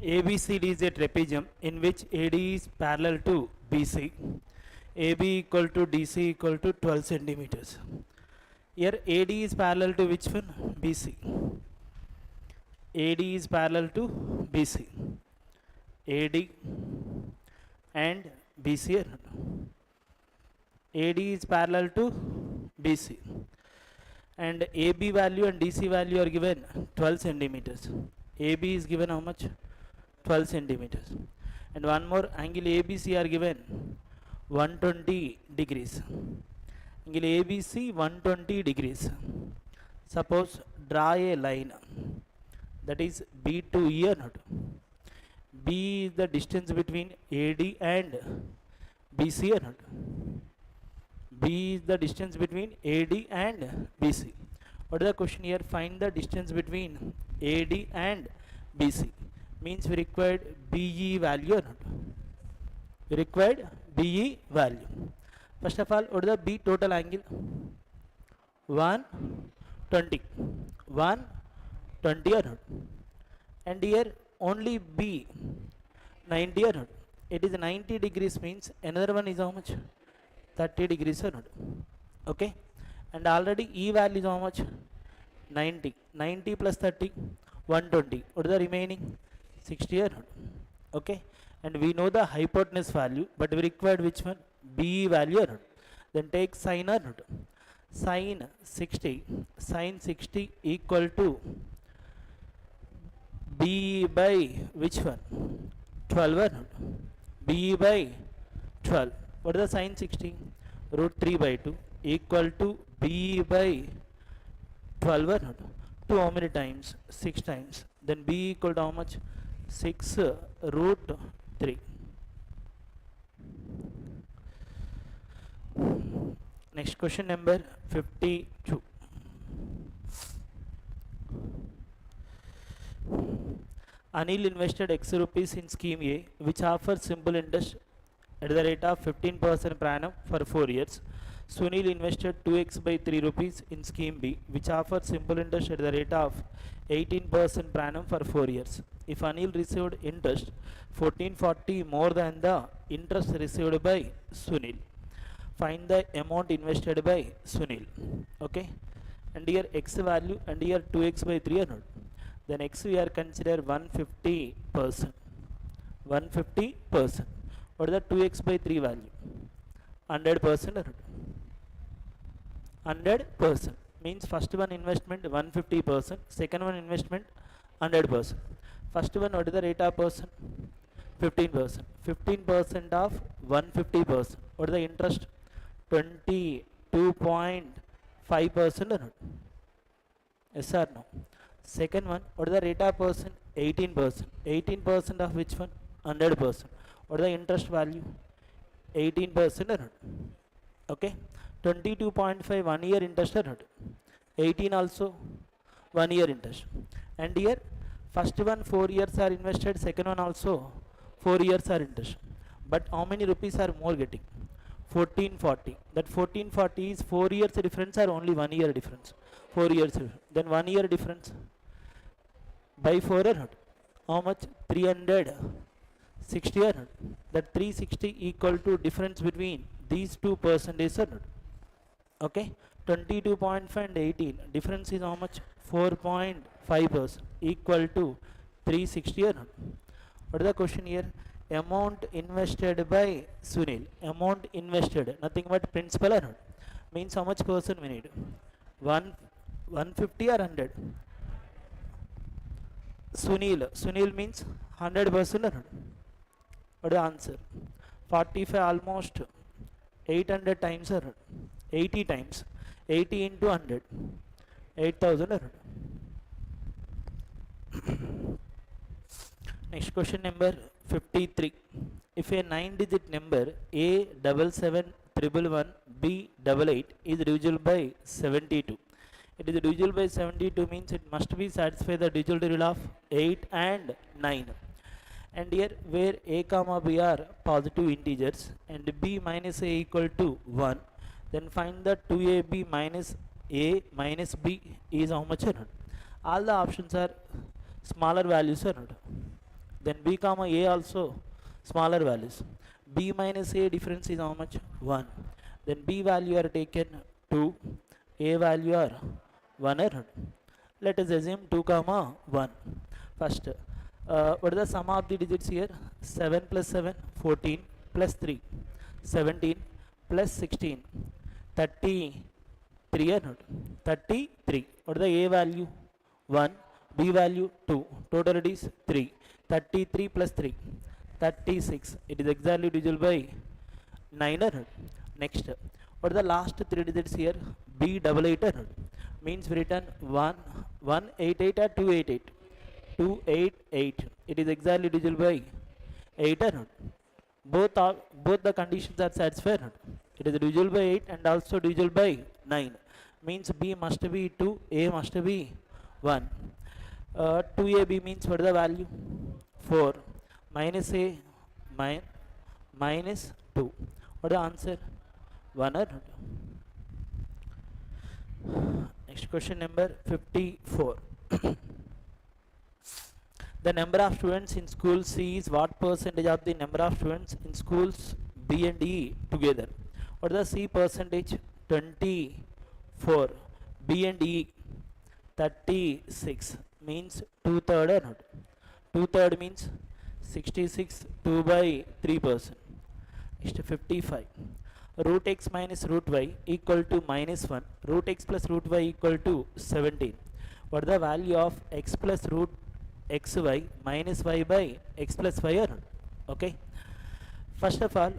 ABCD is a trapezium in which AD is parallel to BC. AB equal to DC equal to 12 centimeters. Here AD is parallel to which one? BC. AD is parallel to BC. AD and BC. AD is parallel to BC. And AB value and DC value are given 12 centimeters. AB is given how much? 12 centimeters. And one more angle ABC are given 120 degrees. Angle ABC 120 degrees. Suppose draw a line, that is B to E or not. B is the distance between AD and BC or not. B is the distance between AD and BC. What is the question here? Find the distance between AD and BC. Means we required BE value or not? We required BE value. First of all, what is the B total angle? 120. 120 or not? And here only B 90 or not? It is 90 degrees, means another one is how much? 30 degrees or not? Okay. And already E value is how much? 90. 90 plus 30, 120. What is the remaining? 60 or not? Okay. And we know the hypotenuse value, but we required which one? BE value or not? Then take sine or not? Sine 60. Sine 60 equal to BE by which one? 12 or not? BE by 12. What is the sine 60? Root 3 by 2 equal to BE by 12 or not? 2 how many times? 6 times. Then B equal to how much? 6 root 3. Next question number 52. Anil invested X rupees in scheme A, which offers simple interest at the rate of 15% per annum for 4 years. Sunil invested 2x by 3 rupees in scheme B, which offers simple interest at the rate of 18% per annum for 4 years. If Anil received interest 1440 more than the interest received by Sunil, find the amount invested by Sunil. Okay. And here x value and here 2x by 3 or not? Then x we are consider 150%. 150%. What is the 2x by 3 value? 100% or not? 100%. Means first one investment 150%, second one investment 100%. First one, what is the rate of percent? 15%. 15% of 150%. What is the interest? 22.5% or not? Yes or no? Second one, what is the rate of percent? 18%. 18% of which one? 100%. What is the interest value? 18% or not? Okay. 22.5 1 year interest or not? 18 also 1 year interest. And here first one 4 years are invested, second one also 4 years are interest. But how many rupees are more getting? 1440. That 1440 is 4 years difference or only 1 year difference? 4 years difference. Then 1 year difference by 4 or not? How much? 360 or not? That 360 equal to difference between these two percentages or not? Okay. 22.5 and 18. Difference is how much? 4.5% equal to 360 or not? What is the question here? Amount invested by Sunil. Amount invested, nothing but principal or not? Means how much percent we need? 150 or 100? Sunil means 100% or not? What is the answer? 45 almost 800 times or not? 80 times. 80 into 100. 8,000 or not? Next question number 53. If a 9-digit number A771111B88 is divisible by 72, it is divisible by 72 means it must be satisfy the divisibility rule of 8 and 9. And here where a comma b are positive integers and b minus a equal to 1, then find the 2ab minus a minus b is how much or not? All the options are smaller values or not? then b comma a also smaller values. B minus a difference is how much? 1. Then b value are taken 2, a value are 1 or not. Let us assume 2 comma 1. First, what is the sum of the digits here? 7 plus 7, 14 plus 3, 17 plus 16, 33 or not? 33. What is the a value? 1, b value 2, total it is 3, 33 plus 3, 36. It is exactly divisible by 9 or not? Next, what are the last 3 digits here? B double 8 or not? Means we written 188 or 288? 288. It is exactly divisible by 8 or not? Both the conditions are satisfied or not? It is divisible by 8 and also divisible by 9. Means B must be 2, A must be 1. 2AB means what is the value? 4. Minus A minus 2. What is the answer? 1 or not? Next question number 54. The number of students in school C is what percentage of the number of students in schools B and E together? What is the C percentage? 24. B and E 36. Means 2/3 or not? 2/3 means 66. 2 by 3%. Next 55. Root x minus root y equal to minus 1. Root x plus root y equal to 17. What is the value of x plus root xy minus y by x plus y or not? Okay. First of all,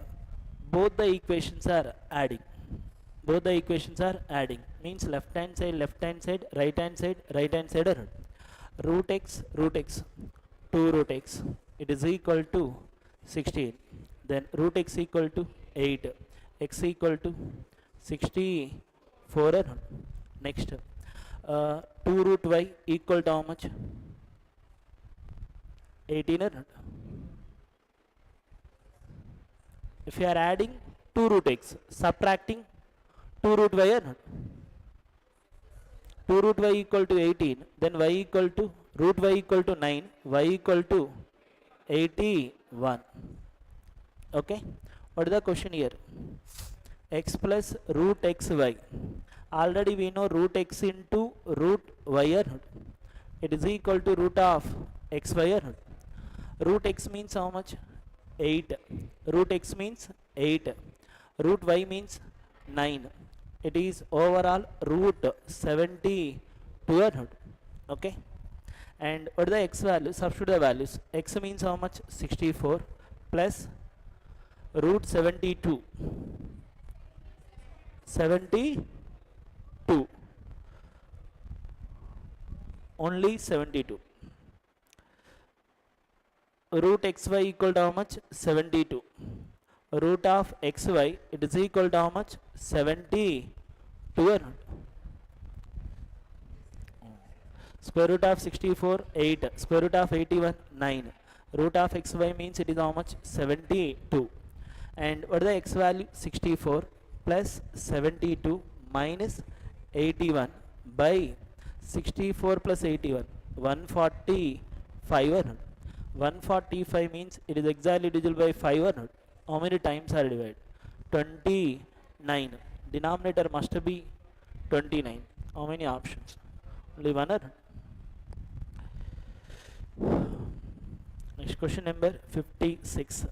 both the equations are adding. Both the equations are adding. Means left hand side, right hand side or not? Root x, 2 root x. It is equal to 16. Then root x equal to 8. X equal to 64 or not? Next, 2 root y equal to how much? 18 or not? If you are adding 2 root x, subtracting 2 root y or not? 2 root y equal to 18, then y equal to root y equal to 9, y equal to 81. Okay. What is the question here? X plus root xy. Already we know root x into root y or not? It is equal to root of xy or not? Root x means how much? 8. Root x means 8. Root y means 9. It is overall root 72 or not? Okay. And what is the x value? Substitute the values. X means how much? 64 plus root 72. 72. Only 72. Root xy equal to how much? 72. Root of xy, it is equal to how much? 72 or not? Square root of 64, 8. Square root of 81, 9. Root of xy means it is how much? 72. And what is the x value? 64 plus 72 minus 81 by 64 plus 81. 145 or not? 145 means it is exactly divisible by 5 or not? How many times are divided? 29. Denominator must be 29. How many options? Only one or not? Next question number 56.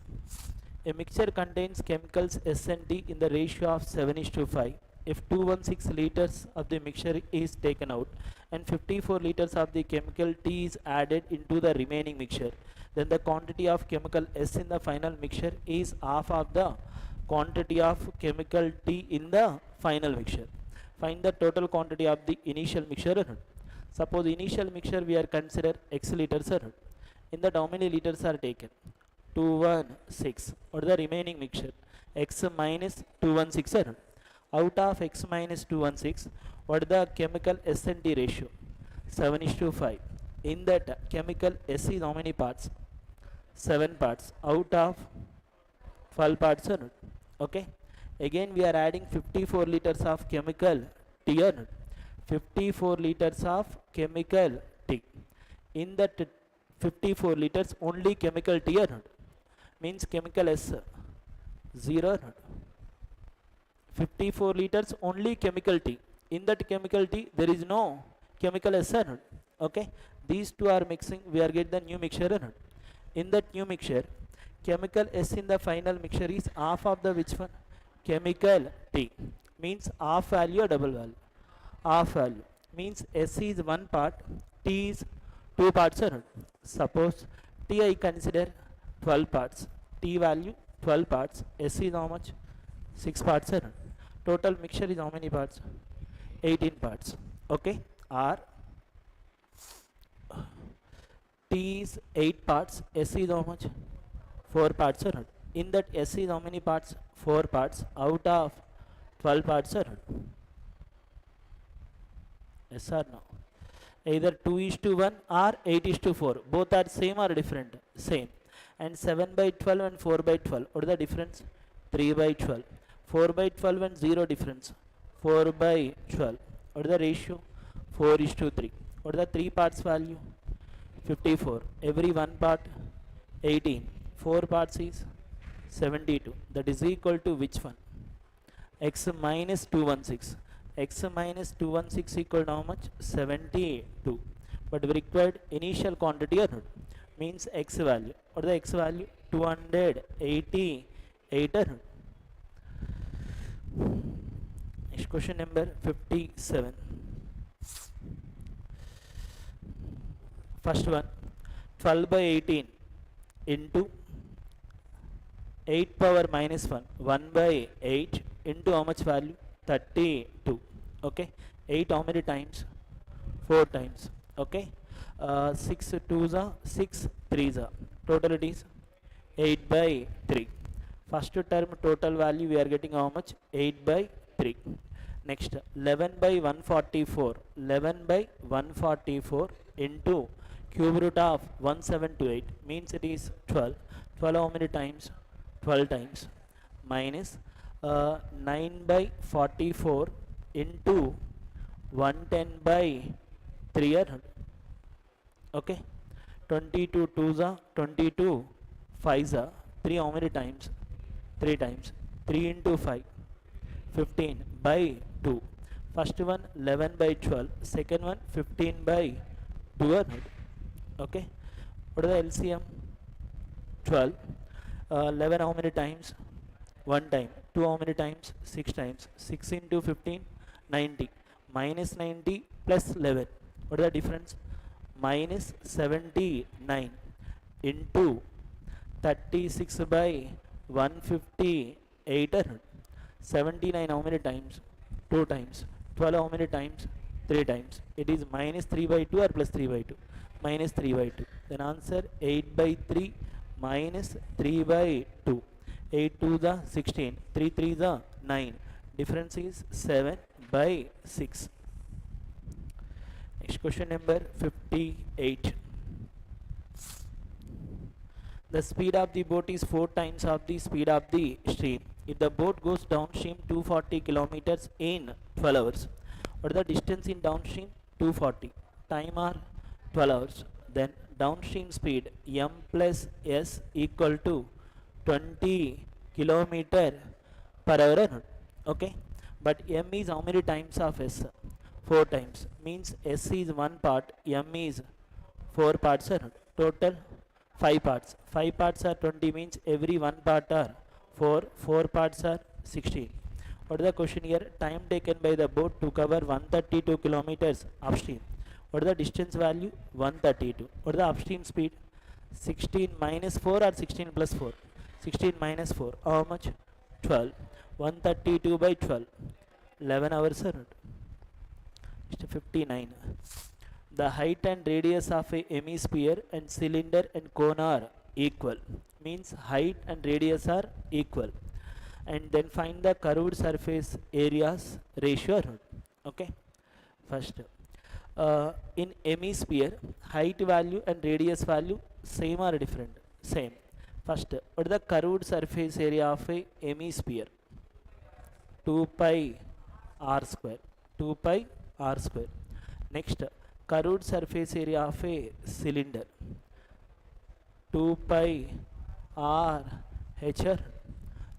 A mixture contains chemicals S and T in the ratio of 7:5. If 216 liters of the mixture is taken out and 54 liters of the chemical T is added into the remaining mixture, then the quantity of chemical S in the final mixture is half of the quantity of chemical T in the final mixture. Find the total quantity of the initial mixture or not? Suppose initial mixture we are consider x liters or not? In that how many liters are taken? 216. What is the remaining mixture? X minus 216 or not? Out of x minus 216, what is the chemical S and T ratio? 7:5. In that chemical S is how many parts? 7 parts. Out of 12 parts or not? Okay. Again we are adding 54 liters of chemical T or not? 54 liters of chemical T. In that 54 liters only chemical T or not? Means chemical S 0 or not? 54 liters only chemical T. In that chemical T there is no chemical S or not? Okay, these two are mixing, we are get the new mixture or not? In that new mixture, chemical S in the final mixture is half of the which one? Chemical T. Means half value or double value? Half value. Means S is one part, T is two parts or not? Suppose T I consider 12 parts, T value 12 parts, S is how much? 6 parts or not? Total mixture is how many parts? 18 parts. Okay, or T is 8 parts, S is how much? 4 parts or not? In that S is how many parts? 4 parts out of 12 parts or not? Yes or no? Either 2 is to 1 or 8 is to 4. Both are same or different? Same. And 7 by 12 and 4 by 12. What is the difference? 3 by 12. 4 by 12 and 0 difference. 4 by 12. What is the ratio? 4 is to 3. What is the 3 parts value? 54. Every 1 part 18. 4 parts is 72. That is equal to which one? X minus 216. X minus 216 equal to how much? 72. But we required initial quantity or not? Means X value. What is the X value? 288 or not? Next question number 57. First one, 12 by 18 into 8 power minus 1, 1 by 8 into how much value? 32. Okay, 8 how many times? 4 times. Okay, 6 2s are 6 3s are. Total it is 8 by 3. First term total value we are getting how much? 8 by 3. Next, 11 by 144. 11 by 144 into cube root of 1728 means it is 12. 12 how many times? 12 times. Minus 9 by 44 into 110 by 3. Okay, 22 2s are 22 5s are 3 how many times? 3 times. 3 into 5 15 by 2. First one 11 by 12, second one 15 by 2. Okay, what is the LCM? 12. 11 how many times? 1 time. 2 how many times? 6 times. 6 into 15 90. Minus 90 plus 11. What is the difference? Minus 79 into 36 by 158. 79 how many times? 2 times. 12 how many times? 3 times. It is minus 3 by 2 or plus 3 by 2? Minus 3 by 2. Then answer 8 by 3 minus 3 by 2. 8 2 the 16. 3 3 the 9. Difference is 7 by 6. Next question number 58. The speed of the boat is 4 times of the speed of the stream. If the boat goes downstream 240 kilometers in 12 hours, what is the distance in downstream? 240. Time are 12 hours. Then downstream speed m plus s equal to 20 kilometer per hour. Okay, but m is how many times of s? 4 times. Means s is 1 part, m is 4 parts. Total 5 parts. 5 parts are 20 means every 1 part are 4. 4 parts are 16. What is the question here? Time taken by the boat to cover 132 kilometers upstream. What is the distance value? 132. What is the upstream speed? 16 minus 4 or 16 plus 4? 16 minus 4. How much? 12. 132 by 12. 11 hours. 59. The height and radius of a hemisphere and cylinder and cone are equal. Means height and radius are equal. And then find the curved surface areas ratio. Okay. First, in hemisphere, height value and radius value same or different? Same. First, what is the curved surface area of a hemisphere? 2 pi r square. 2 pi r square. Next, curved surface area of a cylinder. 2 pi r HR.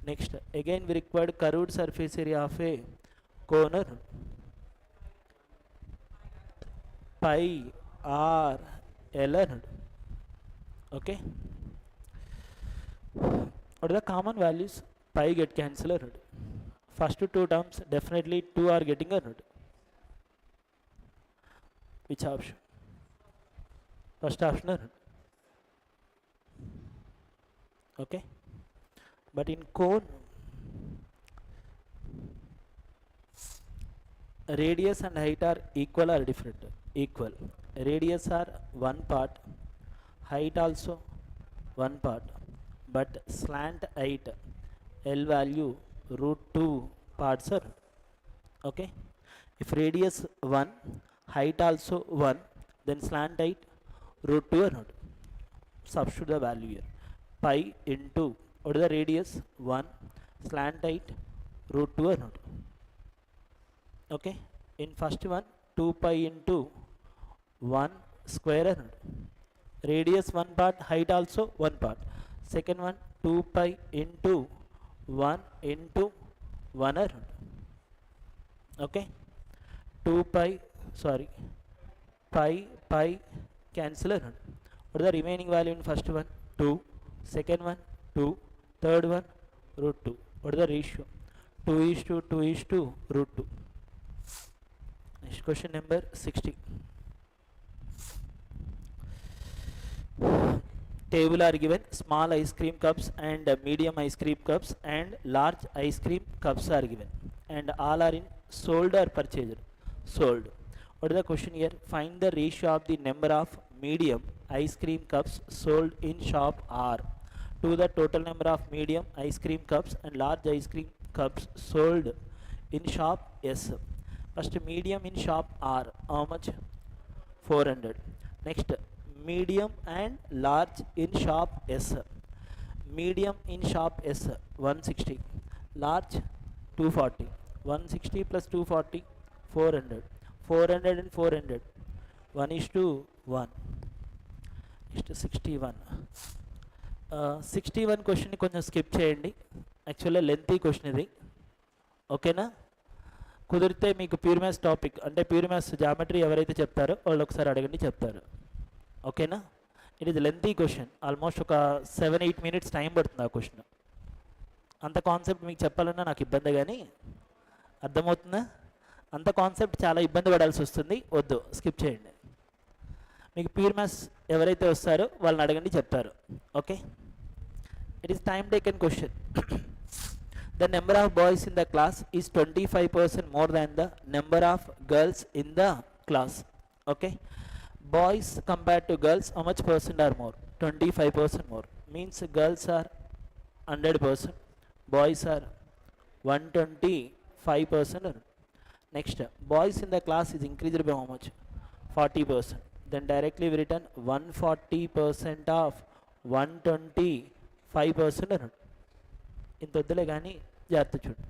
Next, again we required curved surface area of a corner, pi r ln. Okay, what are the common values? Pi get cancelled. First two terms definitely 2 are getting a root. Which option? First option a root. Okay, but in cone, radius and height are equal or different? Equal. Radius are one part, height also one part, but slant height L value root 2 parts are. Okay, if radius 1, height also 1, then slant height root 2 or not. Substitute the value here. Pi into, what is the radius? 1, slant height root 2 or not. Okay, in first one 2 pi into 1 square or not. Radius one part, height also one part. Second one 2 pi into 1 into 1 or not. Okay, 2 pi, sorry, pi cancel or not. What is the remaining value in first one? 2, second one 2, third one root 2. What is the ratio? 2 is to 2 is to root 2. Next question number 60. Table are given. Small ice cream cups and medium ice cream cups and large ice cream cups are given, and all are in sold or purchased. Sold. What is the question here? Find the ratio of the number of medium ice cream cups sold in shop R to the total number of medium ice cream cups and large ice cream cups sold in shop S. First, medium in shop R, how much? 400. Next, medium and large in shop S. Medium in shop S 160, large 240. 160 plus 240, 400. 400 and 400, 1 is to 1. Next 61. 61 question ni konచెం skip చేయండి. Actually lengthy question ఇది. ఓకేనా? కుదిరితే మీకు pure maths topic అంటే pure maths geometry ఎవరైతే చెప్తారో వాళ్ళు ఒకసారి అడగండి, చెప్తారు. ఓకేనా? It is lengthy question. Almost ఒక 7-8 minutes టైం పడుతుంది ఆ క్వశ్చన్. అంత కాన్సెప్ట్ మీకు చెప్పాలన్నా నాకు ఇబ్బంది, కానీ అర్థమవుతుందా? అంత కాన్సెప్ట్ చాలా ఇబ్బంది పడాల్సి వస్తుంది. వద్దు, స్కిప్ చేయండి. మీకు ప్యూర్ మ్యాథ్స్ ఎవరైతే వస్తారో వాళ్ళని అడగండి, చెప్తారు. Okay, it is time taken question. The number of boys in the class is 25% more than the number of girls in the class. Okay, boys compared to girls, how much percent are more? 25% more. Means girls are 100%, boys are 125%. Next, boys in the class is increased by how much? 40%. Then directly we written 140% of 125%. ఇంత వద్దులే కానీ జాగ్రత్త చూడు.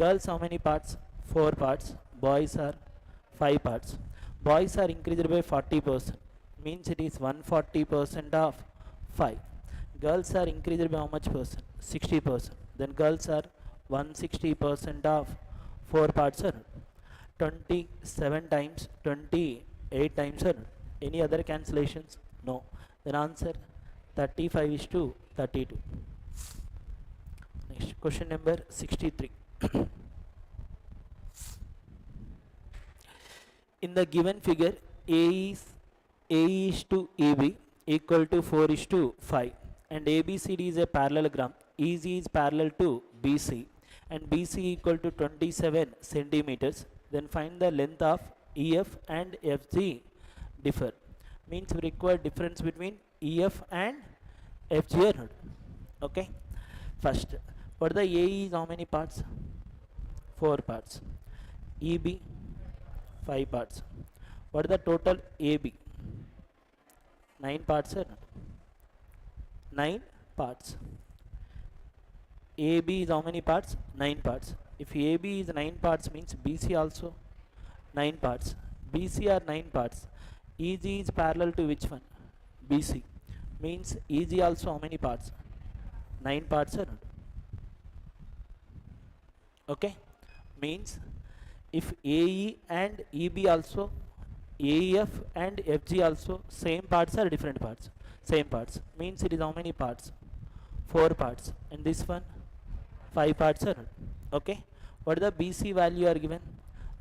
Girls how many parts? 4 parts. Boys are 5 parts. Boys are increased by 40%. Means it is 140% of 5. Girls are increased by how much percent? 60%. Then girls are 160% of 4 parts. 27 times, 28 times. Any other cancellations? No. Then answer 35:32. Next, question number 63. In the given figure, A is to AB equal to 4:5, and ABCD is a parallelogram. EC is parallel to BC, and BC equal to 27 centimeters. Then find the length of EF and FG differ. Means we require difference between EF and FG. Okay, first, what the A is how many parts? 4 parts. EB 5 parts. What is the total AB? 9 parts. 9 parts. AB is how many parts? 9 parts. If AB is 9 parts, means BC also 9 parts. BC are 9 parts. EG is parallel to which one? BC. means EG also how many parts? 9 parts are not. Okay, means if AE and EB also, AEF and FG also same parts or different parts? Same parts, means it is how many parts? 4 parts, and this one 5 parts are not. Okay, what the BC value are given?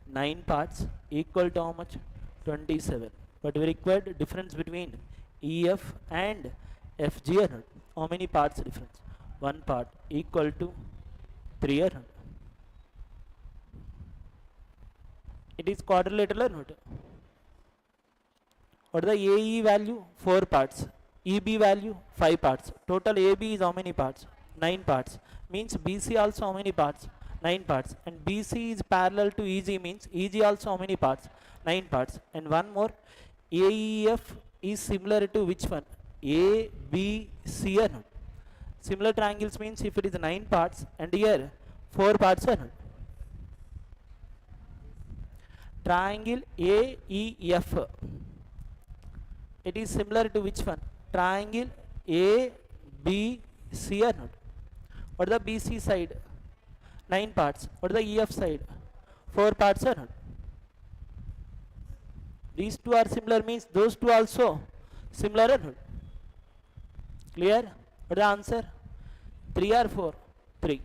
9 parts equal to how much? 27. But we required difference between EF and FG or not? How many parts difference? 1 part equal to 3 or not? It is quadrilateral or not? What is the AE value? 4 parts. EB value 5 parts. Total AB is how many parts? 9 parts. Means BC also how many parts? 9 parts. And BC is parallel to EG, means EG also how many parts? 9 parts. And one more, AEF is similar to which one? A, B, C or not? Similar triangles means if it is 9 parts and here 4 parts or not? Triangle AEF, it is similar to which one? Triangle ABC or not? What is the BC side? 9 parts. What is the EF side? 4 parts or not? These two are similar, means those two also similar or not? Clear? What is the answer? 3 or 4? 3.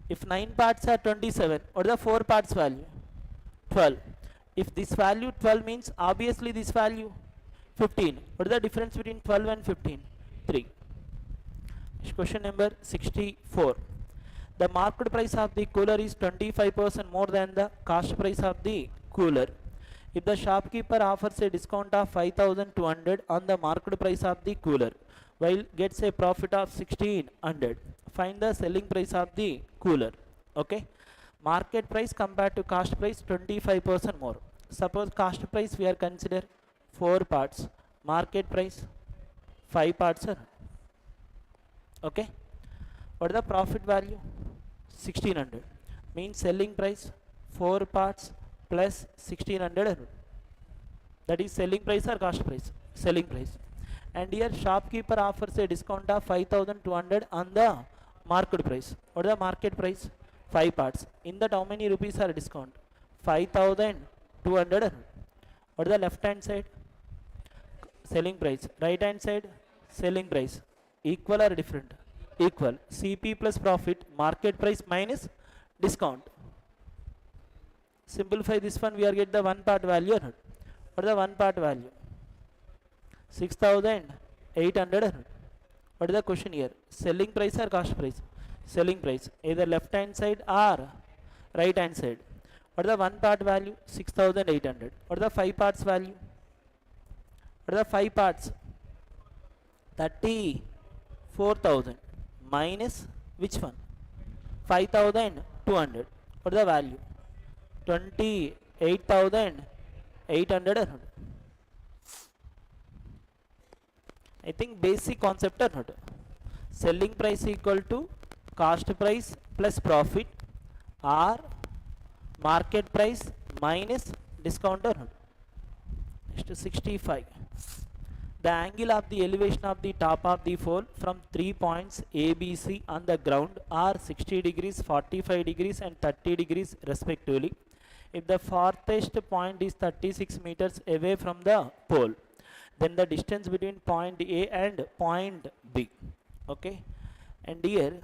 If 9 parts are 27, what is the 4 parts value? 12. If this value 12 means obviously this value 15. What is the difference between 12 and 15? 3. Question number 64. The market price of the cooler is 25% more than the cost price of the cooler. If the shopkeeper offers a discount of 5,200 on the market price of the cooler, while gets a profit of 1,600, find the selling price of the cooler. Okay, market price compared to cost price 25% more. Suppose cost price we are consider 4 parts, market price 5 parts are. Okay, what is the profit value? 1,600, means selling price 4 parts plus 1,600, that is selling price or cost price? Selling price. And here shopkeeper offers a discount of 5,200 on the market price. What is the market price? 5 parts. In that how many rupees are discount? 5,200. What is the left hand side? Selling price. Right hand side? Selling price. Equal or different? Equal. CP plus profit, market price minus discount. Simplify this one, we are get the 1 part value or not? What is the 1 part value? 6,800. What is the question here? Selling price or cost price? Selling price. Either left hand side or right hand side. What is the 1 part value? 6,800. What is the 5 parts value? What are the 5 parts? 34,000 minus which one? 5,200. What is the value? 28,800. I think basic concept or not? Selling price equal to cost price plus profit or market price minus discount or not? Next 65. The angle of the elevation of the top of the pole from 3 points ABC on the ground are 60 degrees, 45 degrees and 30 degrees respectively. If the farthest point is 36 meters away from the pole, then the distance between point A and point B. Okay, and here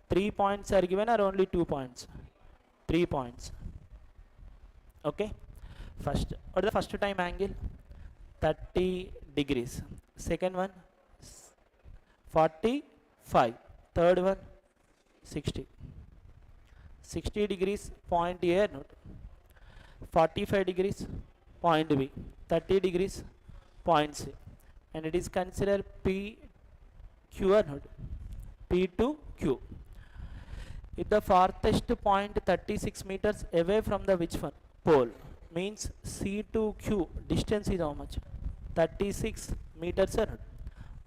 3 points are given or only 2 points? 3 points. Okay, first, what is the first time angle? 30 degrees. Second one 45. Third one 60. 60 degrees point A, not 45 degrees point B, 30 degrees point C, and it is considered P Q or not? P to Q. If the farthest point 36 meters away from the which one? Pole, means C to Q distance is how much? 36 meters or not?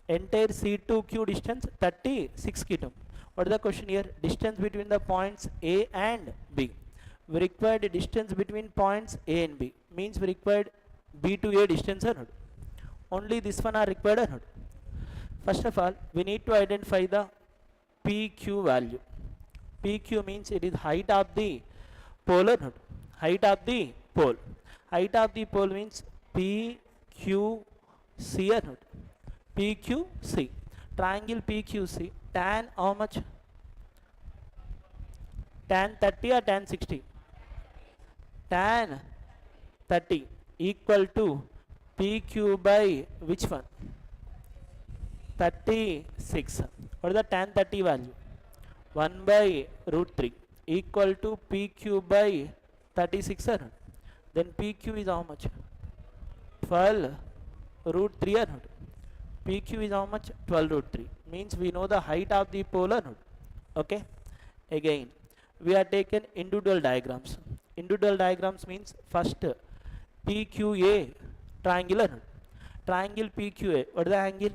Entire C to Q distance 36 km. What is the question here? Distance between the points A and B. We required a distance between points A and B, means we required B to A distance or not? only this one are required or not? First of all, we need to identify the PQ value. PQ means it is height of the pole or not? Height of the pole. Height of the pole means PQC or not? PQC. Triangle PQC. Tan how much? Tan 30 or tan 60? Tan 30 equal to PQ by which one? 36. What is the tan 30 value? 1 by root 3 equal to PQ by 36. Then PQ is how much? 12 root 3 or not? PQ is how much? 12 root 3. Means we know the height of the pole or not? Okay. Again, we are taken individual diagrams. Individual diagrams means first PQA triangle or not? Triangle PQA. What is the angle?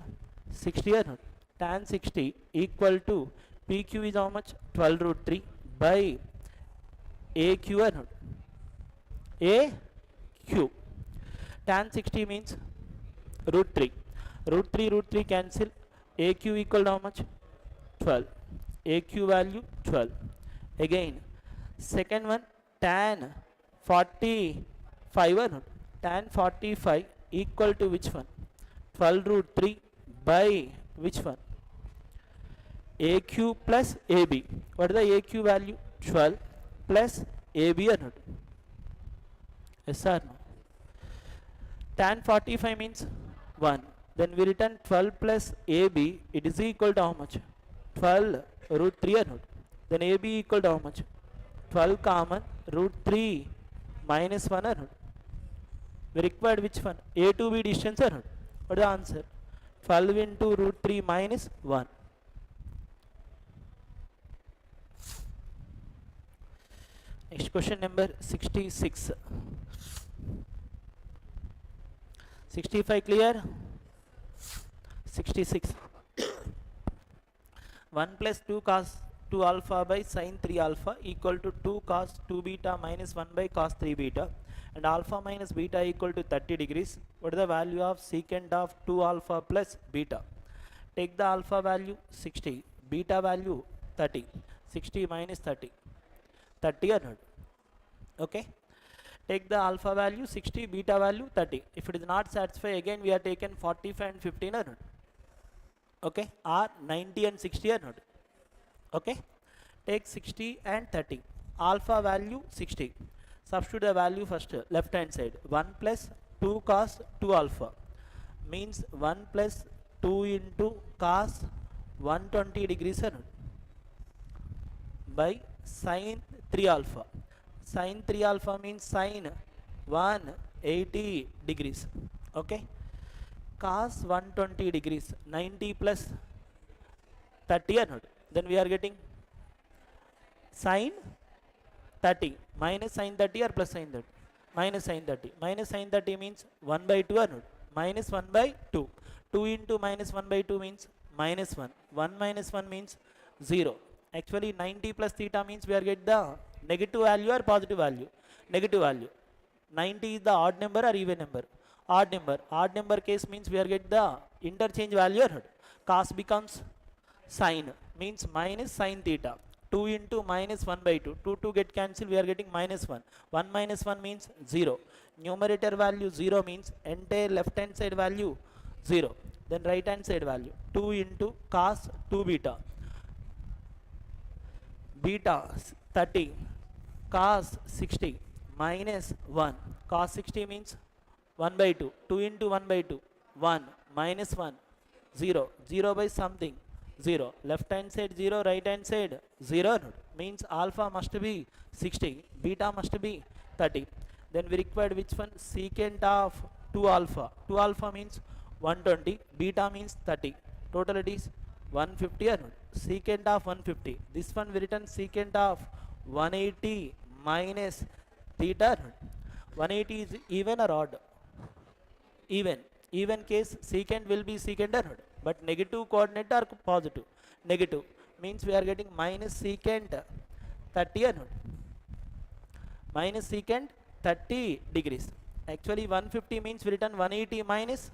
60 or not? Tan 60 equal to PQ is how much? 12 root 3 by AQ or not? AQ. Tan 60 means root 3. Root 3 cancel. AQ equal to how much? 12. AQ value 12. Again, second one, tan 45 or not? Tan 45 equal to which one? 12 root 3 by which one? AQ plus AB. What is the AQ value? 12 plus AB or not? Yes or no? Tan 45 means 1. Then we return 12 plus AB. It is equal to how much? 12 root 3 or not? Then AB equal to how much? 12 common root 3 minus 1 or not? We required which one? A to B distance or not? What is the answer? 12 into root 3 minus 1. Next question number 66. 65 clear? 66. 1 plus 2 cos 2 alpha by sin 3 alpha equal to 2 cos 2 beta minus 1 by cos 3 beta, and alpha minus beta equal to 30 degrees. What is the value of secant of 2 alpha plus beta? Take the alpha value 60, beta value 30. 60 minus 30. 30 or not? Okay. Take the alpha value 60, beta value 30. If it is not satisfied, again we are taken 45 and 15 or not? Okay. Or 90 and 60 or not? Okay. Take 60 and 30. Alpha value 60. Substitute the value first, left hand side. 1 plus 2 cos 2 alpha means 1 plus 2 into cos 120 degrees or not? By sin 3 alpha. Sin 3 alpha means sin 180 degrees. Okay. Cos 120 degrees. 90 plus 30 or not? Then we are getting sin 30 minus sin 30 or plus sin 30? Minus sin 30. Minus sin 30 means 1 by 2 or not? Minus 1 by 2. 2 into minus 1 by 2 means minus 1. 1 minus 1 means 0. Actually 90 plus theta means we are get the negative value or positive value? Negative value. 90 is the odd number or even number? Odd number. Odd number case means we are get the interchange value or not? Cos becomes sin means minus sin theta. 2 into minus 1 by 2. 2 get cancelled, we are getting minus 1. 1 minus 1 means 0. Numerator value 0 means entire left hand side value 0. Then right hand side value 2 into cos 2 beta. Beta 30 cos 60 minus 1. Cos 60 means 1 by 2. 2 into 1 by 2. 1 minus 1. 0. 0 by something. 0. Left hand side 0, right hand side 0 means alpha must be 60, beta must be 30. Then we required which one? Secant of 2 alpha. 2 alpha means 120, beta means 30. Total it is 150 or not? Secant of 150. This one we written secant of 180 minus theta. 180 is even or odd? Even. Even case secant will be secant or not? But negative coordinate or positive? Negative. Means we are getting minus secant 30 or not? Minus secant 30 degrees. Actually 150 means we written 180 minus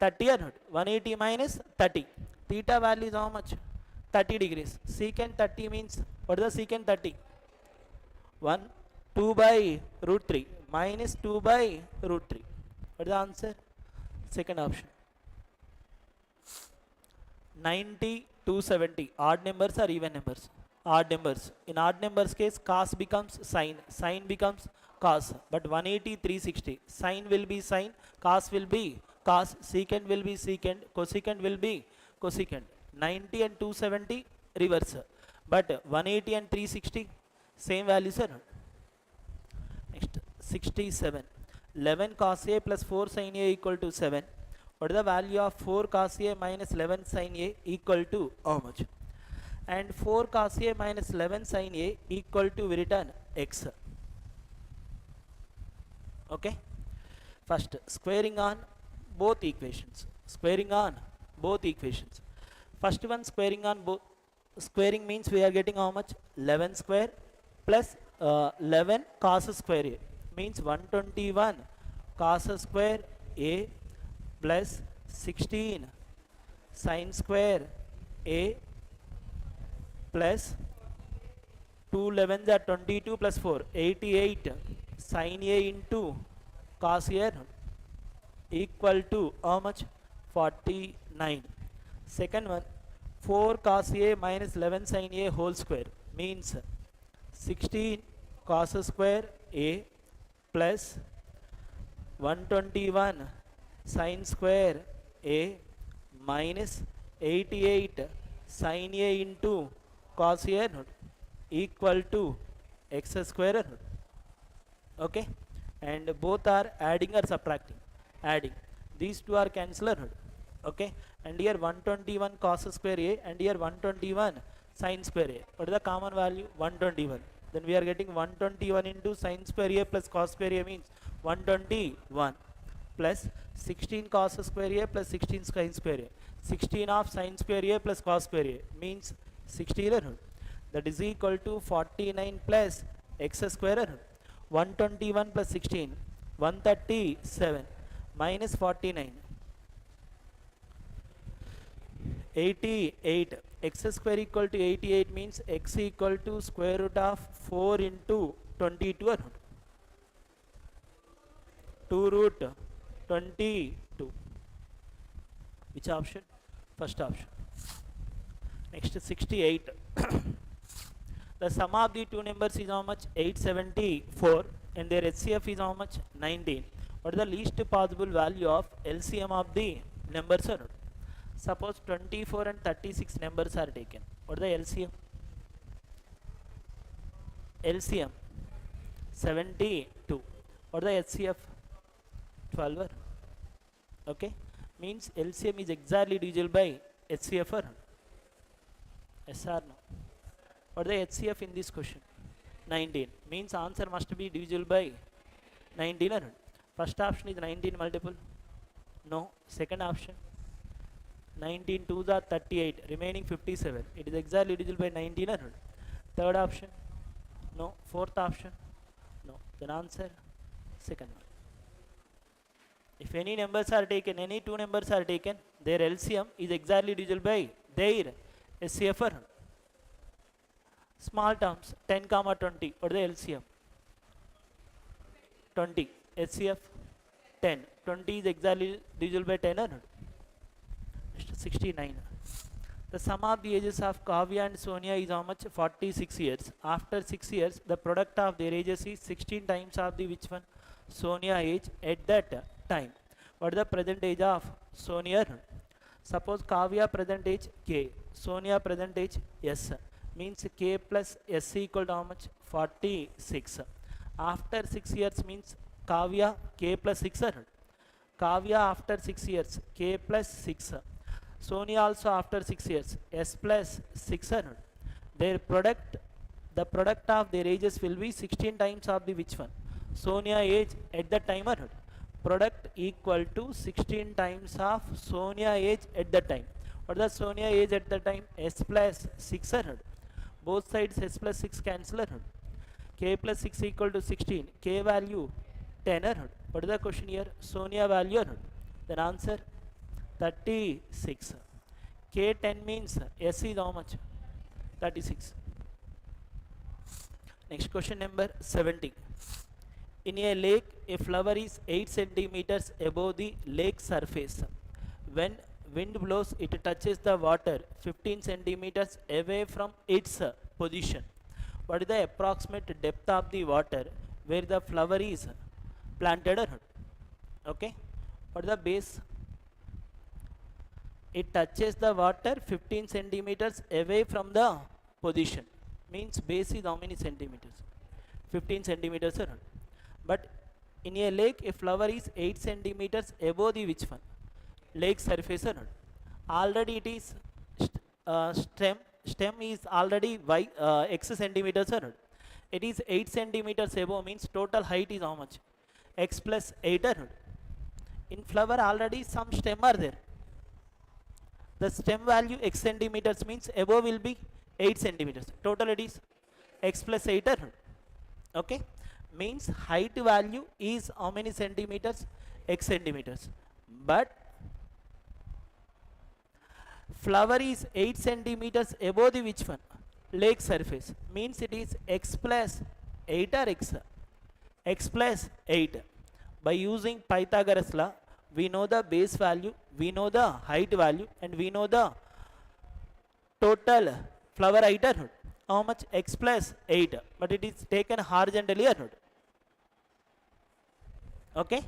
30 అన్నాడు. 180 minus 30. Theta value is how much? 30 degrees. Secant 30 means, what is the secant 30? 1, 2 by root 3 minus 2 by root 3. What is the answer? Second option. 90, 270. Odd numbers or even numbers? Odd numbers. In odd numbers case, cos becomes sin, sin becomes cos. But 180, 360. Sin will be sin, cos will be cos, secant will be secant, cosecant will be cosecant. 90 and 270 reverse. But 180 and 360 same values are. Next 67. 11 cos A plus 4 sin A equal to 7. What is the value of 4 cos A minus 11 sin A equal to how much? And 4 cos A minus 11 sin A equal to, we return x. Okay. First, squaring on both equations. Squaring on both equations. First one, squaring on both. Squaring means we are getting how much? 11 square plus 11 cos square A means 121 cos square A plus 16 sin square A plus 2 11s are 22 plus 4 88 sin A into cos A equal to how much? 49. Second one, 4 cos A minus 11 sin A whole square means 16 cos square A plus 121 sin square A minus 88 sin A into cos A equal to x square. Okay, and both are adding or subtracting? Adding. These two are cancelled. Okay, and here 121 cos square A and here 121 sin square A. What is the common value? 121. Then we are getting 121 into sin square A plus cos square A means 121 plus 16 cos square A plus 16 sin square A. 16 of sin square A plus cos square A means 16. That is equal to 49 plus x square. 121 plus 16, 137 minus 49, 88. X square equal to 88 means x equal to square root of 4 into 22. 2 root 22. Which option? First option. Next 68. The sum of the two numbers is how much? 874 and their HCF is how much? 19. What is the least possible value of LCM of the numbers? Suppose 24 and 36 numbers are taken. What is the LCM? LCM 72. What is the HCF? 12. Okay, means LCM is exactly divisible by HCF. Yes or no? What is the HCF in this question? 19. Means answer must be divisible by 19. First option is 19 multiple. No. Second option, 19 2s are 38, remaining 57. It is exactly divisible by 19. Third option, no. Fourth option, no. Then answer second one. If any numbers are taken, any two numbers are taken, their LCM is exactly divisible by their HCF. Small terms, 10 comma 20. What is the LCM? 20. HCF 10. 20 is exactly divisible by 10. 69. The sum of the ages of Kavya and Sonia is how much? 46 years. After 6 years, the product of their ages is 16 times of the which one? Sonia age at that time. What is the present age of Sonia? Suppose Kavya present age K, Sonia present age S. Means K plus S equal to how much? 46. After 6 years means Kavya K plus 6. Kavya after 6 years K plus 6. Sonia also after 6 years S plus 6. Their product, the product of their ages will be 16 times of the which one? Sonia age at the time. Product equal to 16 times of Sonia age at the time. What is the Sonia age at the time? S plus 6. Both sides S plus 6 cancel. K plus 6 equal to 16. K value 10. What is the question here? Sonia value. Then answer 36. K10 means S is how much? 36. Next question number 70. In a lake, a flower is 8 centimeters above the lake surface. When wind blows, it touches the water 15 centimeters away from its position. What is the approximate depth of the water where the flower is planted? Okay. What is the base? It touches the water 15 centimeters away from the position. Means base is how many centimeters? 15 centimeters. But in a lake, a flower is 8 centimeters above the which one? Lake surface. Already it is stem is already x centimeters. It is 8 centimeters above, means total height is how much? X plus 8. In flower already some stem are there. The stem value x centimeters means above will be 8 centimeters. Total it is x plus 8. Okay. Means height value is how many centimeters? X centimeters. But flower is 8 centimeters above the which one? Lake surface. Means it is x plus 8 or x? X plus 8. By using Pythagoras law, we know the base value, we know the height value, and we know the total flower height. How much? X plus 8. But it is taken horizontally. Okay.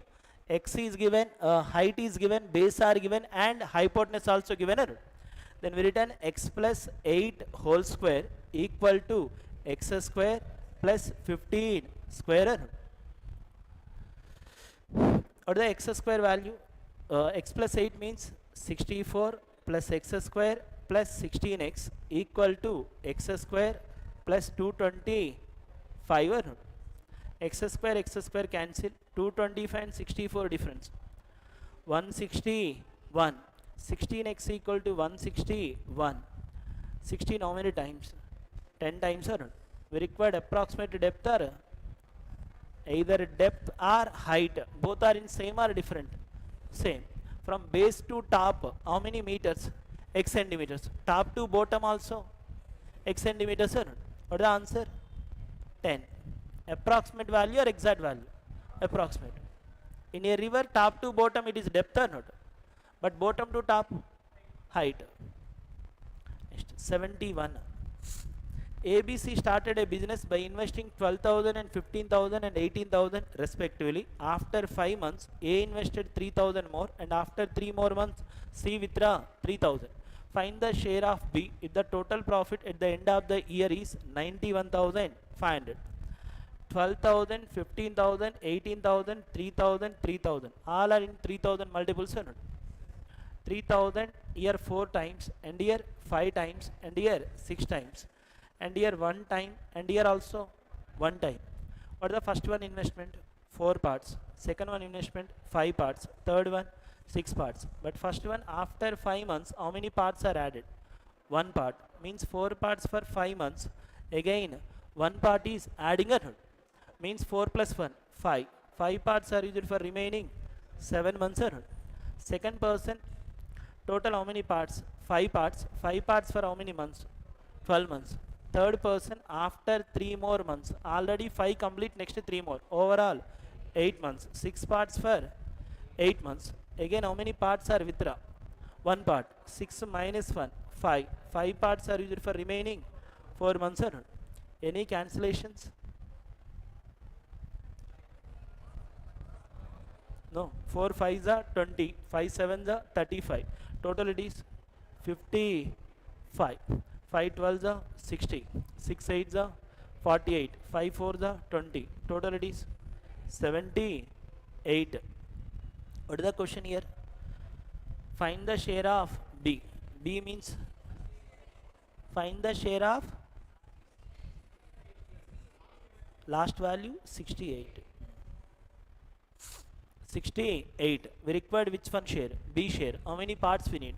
X is given, height is given, base are given, and hypotenuse also given. Then we written x plus 8 whole square equal to x square plus 15 square. What is the x square value? X plus 8 means 64 plus x square plus 16x equal to x square plus 225. X square cancel. 225 and 64 difference. 161. 16x equal to 161. 16 how many times? 10 times. We required approximate depth or either depth or height. Both are in same or different? Same. From base to top, how many meters? X centimeters. Top to bottom also x centimeters. What is the answer? 10. Approximate value or exact value? Approximate. In a river, top to bottom it is depth or not? But bottom to top, height. Next, 71. ABC started a business by investing 12,000 and 15,000 and 18,000 respectively. After 5 months, A invested 3,000 more, and after 3 more months, C withdraw 3,000. Find the share of B if the total profit at the end of the year is 91,500. 12,000, 15,000, 18,000, 3,000, 3,000. All are in 3,000 multiples. 3,000 here 4 times, and here 5 times, and here 6 times, and here 1 time, and here also 1 time. What is the first one investment? 4 parts. Second one investment 5 parts. Third one 6 parts. But first one, after 5 months, how many parts are added? 1 part. Means 4 parts for 5 months. Again 1 part is adding a means 4 plus 1 5. 5 parts are used for remaining 7 months. Second person, total how many parts? 5 parts. 5 parts for how many months? 12 months. Third person, after 3 more months. Already 5 complete, next 3 more. Overall 8 months. 6 parts for 8 months. Again how many parts are withdraw? 1 part. 6 minus 1 5. 5 parts are used for remaining 4 months. Any cancellations? No. 4 5s are 20. 5 7s are 35. Total it is 55. 5 12s are 60. 6 8s are 48. 5 4s are 20. Total it is 78. What is the question here? Find the share of B. B means find the share of last value 68. 68. We required which one share? B share. How many parts we need?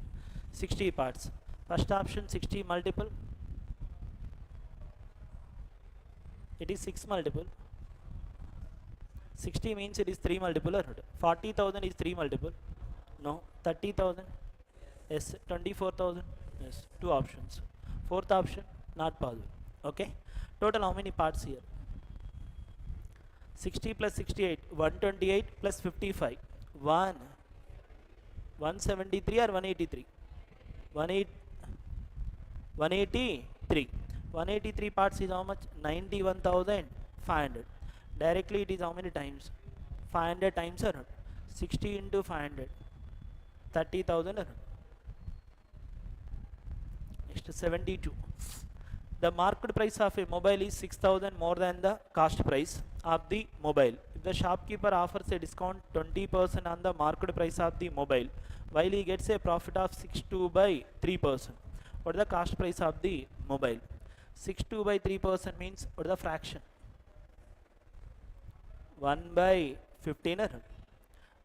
60 parts. First option 60 multiple. It is 6 multiple. 60 means it is 3 multiple or not? 40,000 is 3 multiple. No. 30,000. Yes, 24,000. Yes, two options. Fourth option, not possible. Okay. Total how many parts here? 60 plus 68, 128 plus 55, 173 or 183? 183. 183 parts is how much? 91,500. Directly it is how many times? 500 times or not? 60 into 500, 30,000 or not? Next 72. The market price of a mobile is 6,000 more than the cost price of the mobile. If the shopkeeper offers a discount 20% on the market price of the mobile, while he gets a profit of 62 by 3%. What is the cost price of the mobile? 62 by 3% means what is the fraction? 1 by 15 or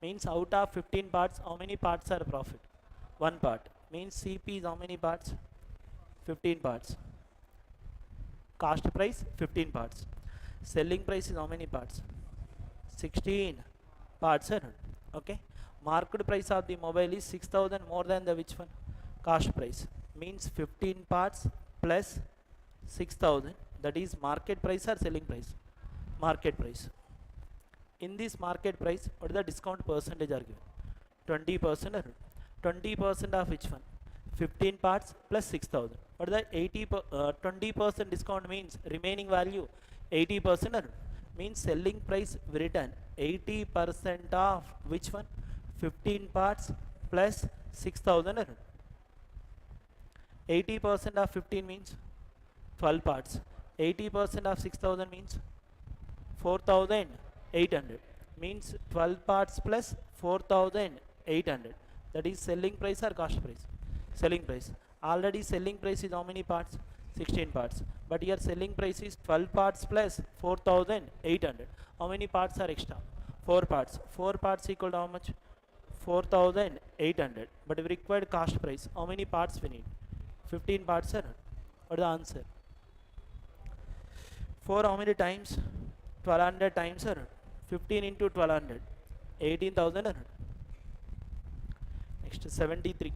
means out of 15 parts, how many parts are profit? 1 part. Means CP is how many parts? 15 parts. Cost price 15 parts. Selling price is how many parts? 16 parts. Okay. Market price of the mobile is 6,000 more than the which one? Cost price. Means 15 parts plus 6,000. That is market price or selling price? Market price. In this market price, what is the discount percentage are given? 20%. 20% of which one? 15 parts plus 6,000. What is the 20% discount means? Remaining value 80%. Means selling price written 80% of which one? 15 parts plus 6,000. 80% of 15 means 12 parts. 80% of 6,000 means 4,800. Means 12 parts plus 4,800. That is selling price or cost price? Selling price. Already selling price is how many parts? 16 parts. But here selling price is 12 parts plus 4,800. How many parts are extra? 4 parts. 4 parts equal to how much? 4,800. But we required cost price. How many parts we need? 15 parts, sir. What is the answer? 4 how many times? 1200 times, sir. 15 into 1200. 18,000. Next 73.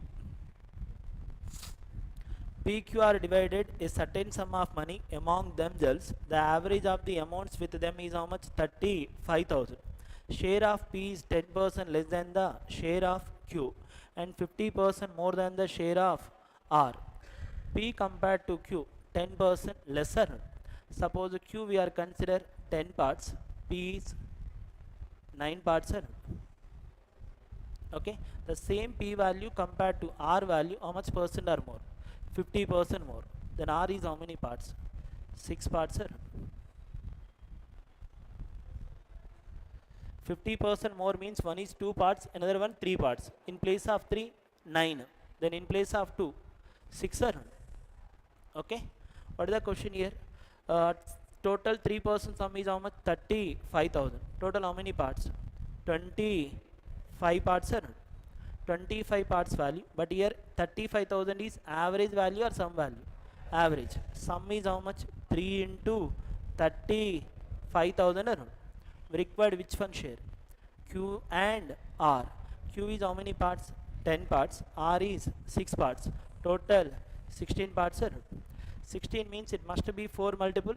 PQ are divided a certain sum of money among themselves. The average of the amounts with them is how much? 35,000. Share of P is 10% less than the share of Q and 50% more than the share of R. P compared to Q 10% lesser. Suppose Q we are consider 10 parts, P is 9 parts. Okay, the same P value compared to R value, how much percent or more? 50% more. Then R is how many parts? 6 parts. 50% more means one is 2 parts, another one 3 parts. In place of 3, 9. Then in place of 2, 6. Okay. What is the question here? Total 3% sum is how much? 35,000. Total how many parts? 25 parts. 25 parts value, but here 35,000 is average value or sum value? Average. Sum is how much? 3 into 35,000. We required which one share? Q and R. Q is how many parts? 10 parts. R is 6 parts. Total 16 parts. 16 means it must be 4 multiple.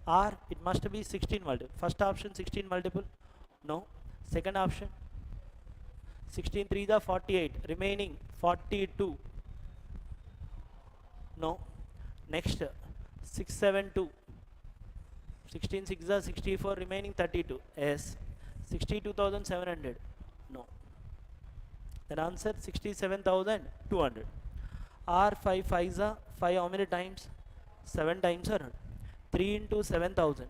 R it must be 16 multiple. First option 16 multiple. No. Second option 16 3 is 48, remaining 42. No. Next 6 7 2. 16 6 is 64, remaining 32. Yes. 62,700. No. Then answer 67,200. R 5 5 is 5 how many times? 7 times. 3 into 7,000.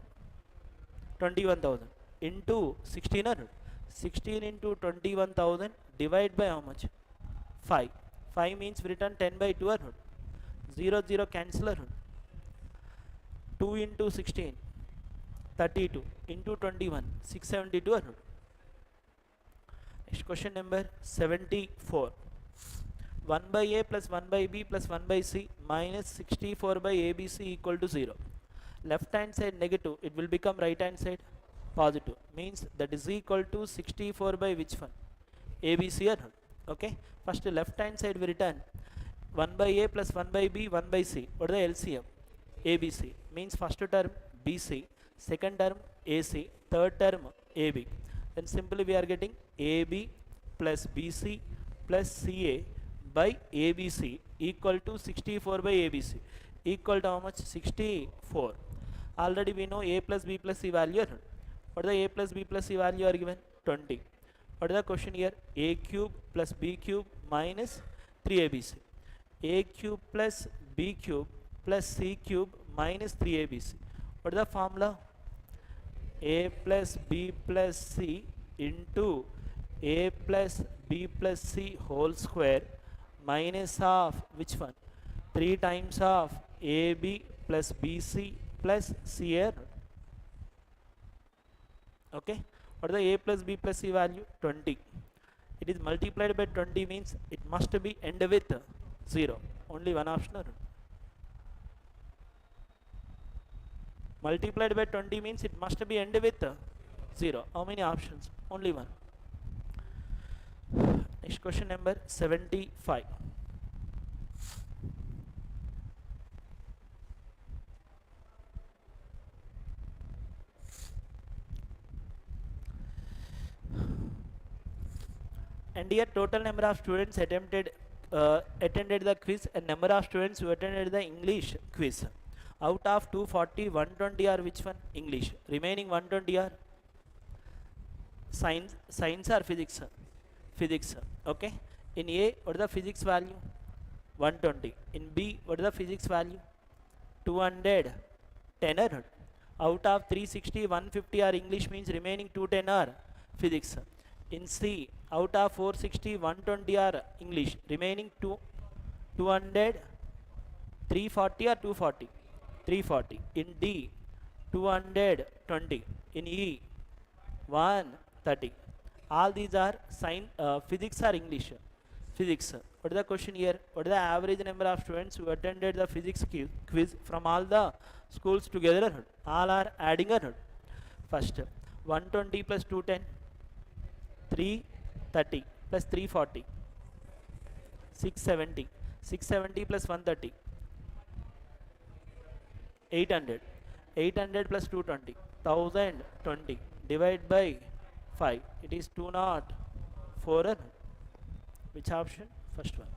21,000 into 1600. 16 into 21,000 divide by how much? 5. 5 means written 10 by 2. 0 0 cancel. 2 into 16 32 into 21 672. Next question number 74. 1 by A plus 1 by B plus 1 by C minus 64 by ABC equal to 0. Left hand side negative, it will become right hand side positive. Means that is equal to 64 by which one? ABC. Okay, first left hand side we return 1 by a plus 1 by b 1 by c. What is the LCM? ABC means first term BC, second term AC, third term AB. Then simply we are getting AB plus BC plus CA by ABC equal to 64 by ABC equal to how much? 64. Already we know A plus B plus C value. What is the A plus B plus C value are given? 20. What is the question here? A cube plus B cube minus 3ABC. A cube plus B cube plus C cube minus 3ABC. What is the formula? A plus B plus C into A plus B plus C whole square minus of which one? 3 times of AB plus BC plus CA. Okay, what is the A plus B plus C value? 20. It is multiplied by 20 means it must be end with 0. Only one option. Multiplied by 20 means it must be end with 0. How many options? Only one. Next question number 75. And here total number of students attended the quiz and number of students who attended the English quiz. Out of 240, 120 are which one? English. Remaining 120 are science or physics? Physics. Okay. In A, what is the physics value? 120. In B, what is the physics value? 200. 10 are. Out of 360, 150 are English means remaining 210 are physics. In C, out of 460, 120 are English. Remaining 200, 340 or 240? 340. In D, 220. In E, 130. All these are physics or English? Physics. What is the question here? What is the average number of students who attended the physics quiz from all the schools together? All are adding a first 120 plus 210, 330 plus 340, 670. 670 plus 130, 800. 800 plus 220, 1020. Divide by 5. It is 204. Which option? First one.